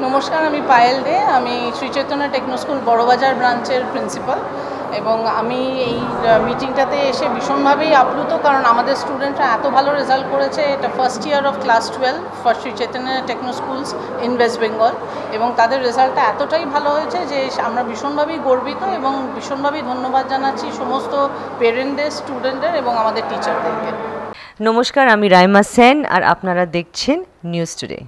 নমস্কার, আমি পায়েল দে। আমি শ্রী চৈতন্য টেকনো স্কুল বড়বাজার ব্রাঞ্চের প্রিন্সিপাল এবং আমি এই মিটিংটাতে এসে ভীষণভাবেই আপ্লুত, কারণ আমাদের স্টুডেন্টরা এত ভালো রেজাল্ট করেছে। এটা first year of class 12 for Sri Chaitanya Techno schools in West Bengal, এবং তাদের রেজাল্টটা এতটাই ভালো হয়েছে যে আমরা ভীষণভাবেই গর্বিত এবং ভীষণভাবেই ধন্যবাদ জানাচ্ছি সমস্ত পেরেন্টদের, স্টুডেন্টদের এবং আমাদের টিচারদেরকে। নমস্কার, আমি রাইমা সেন আর আপনারা দেখছেন নিউজ টুডে।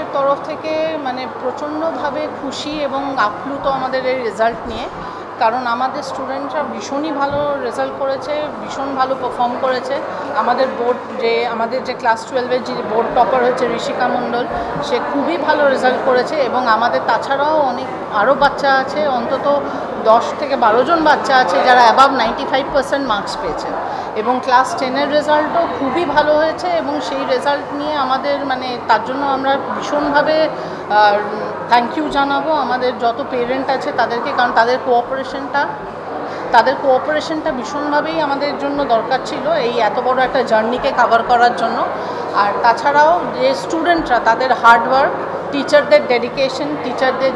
ব্রাঞ্চের তরফ থেকে মানে প্রচণ্ডভাবে খুশি এবং আপ্লুত আমাদের এই রেজাল্ট নিয়ে, কারণ আমাদের স্টুডেন্টরা ভীষণই ভালো রেজাল্ট করেছে, ভীষণ ভালো পারফর্ম করেছে। আমাদের যে ক্লাস 12-এর যে বোর্ড টপার হয়েছে ঋষিকা মণ্ডল, সে খুবই ভালো রেজাল্ট করেছে। এবং আমাদের তাছাড়াও আরও বাচ্চা আছে, অন্তত 10 থেকে 12 জন বাচ্চা আছে যারা অ্যাবাভ 95% মার্কস পেয়েছে। এবং ক্লাস 10-এর রেজাল্টও খুবই ভালো হয়েছে, এবং সেই রেজাল্ট নিয়ে আমাদের মানে তার জন্য আমরা ভীষণভাবে থ্যাংক ইউ জানাবো আমাদের যত পেরেন্ট আছে তাদেরকে, কারণ তাদের কোঅপারেশনটা ভীষণভাবেই আমাদের জন্য দরকার ছিল এই এত বড় একটা জার্নিকে কভার করার জন্য। আর তাছাড়াও যে স্টুডেন্টরা তাদের হার্ডওয়ার্ক, টিচারদের ডেডিকেশন, টিচারদের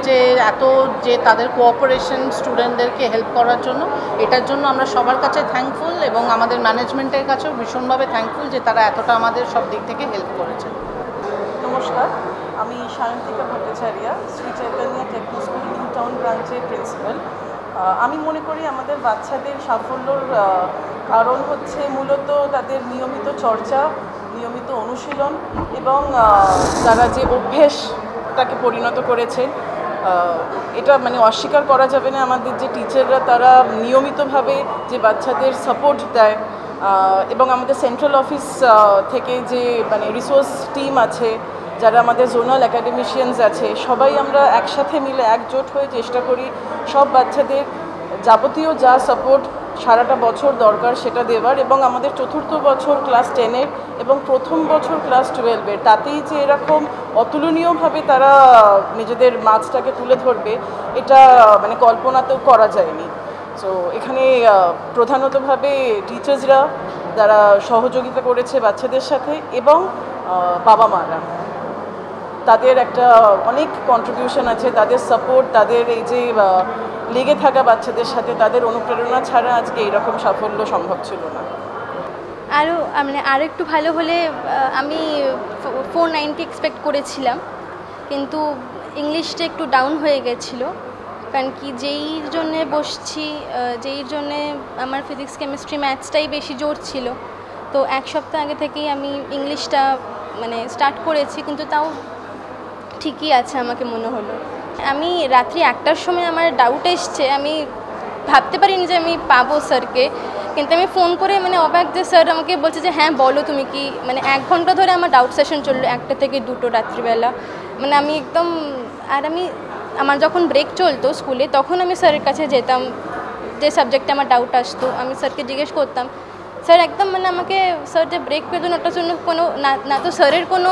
যে তাদের কোঅপারেশন স্টুডেন্টদেরকে হেল্প করার জন্য, এটার জন্য আমরা সবার কাছে থ্যাঙ্কফুল, এবং আমাদের ম্যানেজমেন্টের কাছেও ভীষণভাবে থ্যাঙ্কফুল যে তারা এতটা আমাদের সব দিক থেকে হেল্প করেছে। নমস্কার, আমি Sayantika Bhattacharya, Sri Chaitanya Techno school New Town ব্রাঞ্চের প্রিন্সিপাল। আমি মনে করি আমাদের বাচ্চাদের সাফল্যর কারণ হচ্ছে মূলত তাদের নিয়মিত চর্চা, নিয়মিত অনুশীলন এবং তারা যে অভ্যেসটাকে পরিণত করেছে, এটা মানে অস্বীকার করা যাবে না। আমাদের যে টিচাররা তারা নিয়মিতভাবে যে বাচ্চাদের সাপোর্ট দেয়, এবং আমাদের সেন্ট্রাল অফিস থেকে যে মানে রিসোর্স টিম আছে, যারা আমাদের জোনাল অ্যাকাডেমিশিয়ানস আছে, সবাই আমরা একসাথে মিলে একজোট হয়ে চেষ্টা করি সব বাচ্চাদের যাবতীয় যা সাপোর্ট সারাটা বছর দরকার সেটা দেওয়ার। এবং আমাদের চতুর্থ বছর ক্লাস 10-এর এবং প্রথম বছর ক্লাস 12-এর, তাতেই যে এরকম অতুলনীয়ভাবে তারা নিজেদের মার্কসটাকে তুলে ধরবে, এটা মানে কল্পনাতেও করা যায়নি। সো এখানে প্রধানতভাবে টিচার্সরা যারা সহযোগিতা করেছে বাচ্চাদের সাথে, এবং বাবা মারা, তাদের একটা অনেক কন্ট্রিবিউশন আছে, তাদের সাপোর্ট, তাদের এই যে লেগে থাকা বাচ্চাদের সাথে, তাদের অনুপ্রেরণা ছাড়া আজকে এইরকম সাফল্য সম্ভব ছিল না। মানে আরও একটু ভালো হলে আমি 490 এক্সপেক্ট করেছিলাম, কিন্তু ইংলিশটা একটু ডাউন হয়ে গেছিলো। কারণ কি যেইর জন্যে বসছি, যেইর জন্যে আমার ফিজিক্স কেমিস্ট্রি ম্যাথসটাই বেশি জোর ছিল, তো এক সপ্তাহ আগে থেকেই আমি ইংলিশটা মানে স্টার্ট করেছি, কিন্তু তাও ঠিকই আছে আমাকে মনে হলো। আমি রাত্রি 1টার সময় আমার ডাউট এসছে, আমি ভাবতে পারিনি যে আমি পাবো স্যারকে, কিন্তু আমি ফোন করে মানে অবাক যে স্যার আমাকে বলছে যে হ্যাঁ বলো তুমি কি। মানে 1 ঘন্টা ধরে আমার ডাউট সেশন চললো, 1টা থেকে 2টো রাত্রিবেলা। মানে আমি একদম, আর আমার যখন ব্রেক চলতো স্কুলে, তখন আমি স্যারের কাছে যেতাম, যে সাবজেক্টে আমার ডাউট আসতো আমি স্যারকে জিজ্ঞেস করতাম। স্যার একদম মানে আমাকে, স্যার যে ব্রেক পেতেন ওটার জন্য কোনো না তো স্যারের কোনো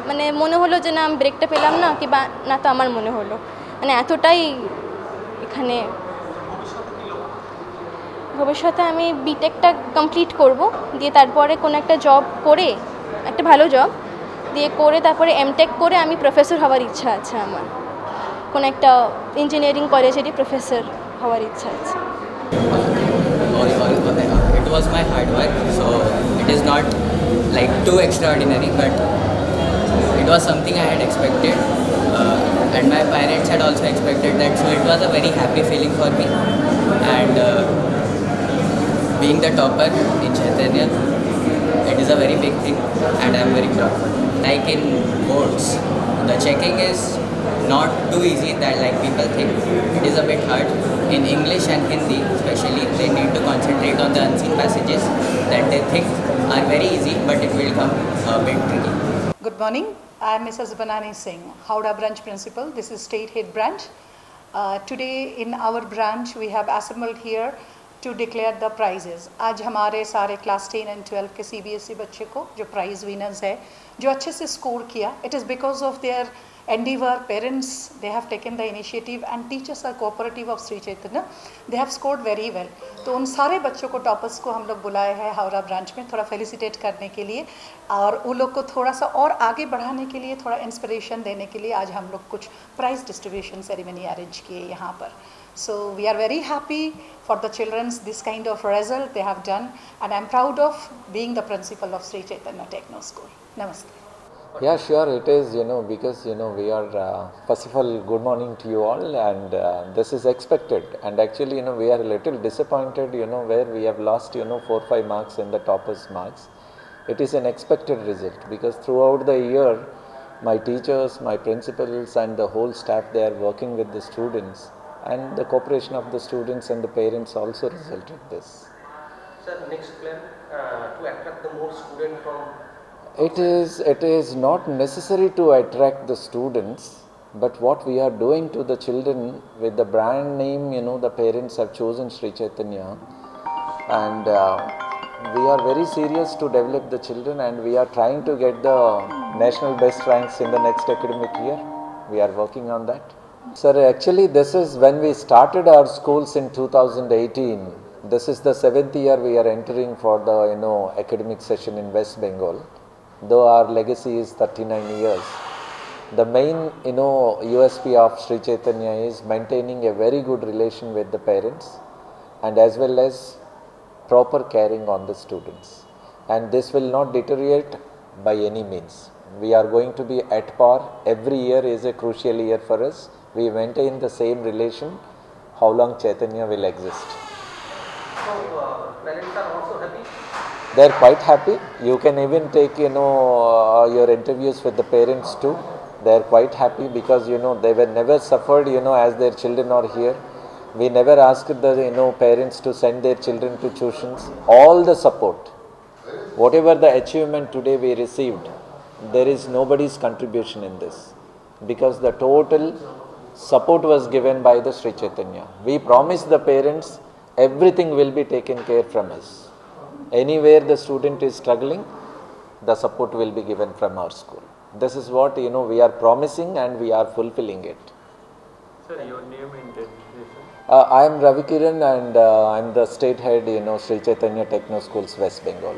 মানে মনে হলো যে না আমি ব্রেকটা পেলাম না, কি বা না তো আমার মনে হলো, মানে এতটাই এখানে। ভবিষ্যতে আমি বিটেকটা কমপ্লিট করব, দিয়ে তারপরে কোনো একটা জব করে, একটা ভালো জব দিয়ে করে, তারপরে এমটেক করে আমি প্রফেসর হওয়ার ইচ্ছা আছে আমার। কোনো একটা ইঞ্জিনিয়ারিং কলেজেরই প্রফেসর হওয়ার ইচ্ছা আছে। It was my hard work, so it is not like too extraordinary, but it was something I had expected, and my parents had also expected that, so it was a very happy feeling for me. And being the topper in Chaitanya, it is a very big thing, and I am very proud for it. Like in boards, the checking is not too easy that like people think. It is a bit hard. In English and Hindi especially, they need to concentrate on the unseen passages that they think are very easy, but it will come a bit tricky. Good morning. I am Mrs. Banani Singh, Howrah branch principal. This is State Head branch. Today in our branch we have assembled here to declare the prizes. आज हमारे सारे class 10 and 12 के CBSE बच्चे को जो prize winners है, जो अच्छे से स्कोर किया, it is because of their endeavor. Parents, they have taken the initiative, and teachers are cooperative of Sri Chaitanya. They have scored very well. तो उन सारे बच्चों को, टॉपर्स को हम लोग बुलाए हैं हावड़ा ब्रांच में थोड़ा फेलिसिटेट करने के लिए, और उन लोग को थोड़ा सा और आगे बढ़ाने के लिए, थोड़ा इंस्पिरेशन देने के लिए आज हम लोग कुछ प्राइज डिस्ट्रीब्यूशन सेरेमनी अरेंज किए यहाँ पर. So we are very happy for the children's this kind of result they have done, and I am proud of being the principal of Sri Chaitanya Techno School. Namaste. Yeah, sure, it is, because, we are, first of all, good morning to you all, and this is expected, and actually, we are a little disappointed, where we have lost, 4-5 marks in the toppers marks. It is an expected result, because throughout the year, My teachers, my principals and the whole staff, they are working with the students, and the cooperation of the students and the parents also resulted this. Sir, next plan to attract the more student from. It is not necessary to attract the students, but what we are doing to the children with the brand name, the parents have chosen Sri Chaitanya, and we are very serious to develop the children, and we are trying to get the national best ranks in the next academic year. We are working on that. Sir, actually this is when we started our schools in 2018. This is the 7th year we are entering for the academic session in West Bengal. Though our legacy is 39 years. The main USP of Sri Chaitanya is maintaining a very good relation with the parents and as well as proper caring on the students. And this will not deteriorate by any means. We are going to be at par. Every year is a crucial year for us. We maintain the same relation how long Chaitanya will exist. So parents are also happy? They are quite happy. You can even take your interviews with the parents too. They are quite happy because they were never suffered as their children are here. We never asked the parents to send their children to tuitions. All the support, whatever the achievement today we received, there is nobody's contribution in this because the total support was given by the Sri Chaitanya. We promised the parents everything will be taken care from us. Anywhere the student is struggling, the support will be given from our school. This is what we are promising and we are fulfilling it. Sir, your name and designation? I am Ravi Kiran and I am the state head Sri Chaitanya Techno Schools West Bengal.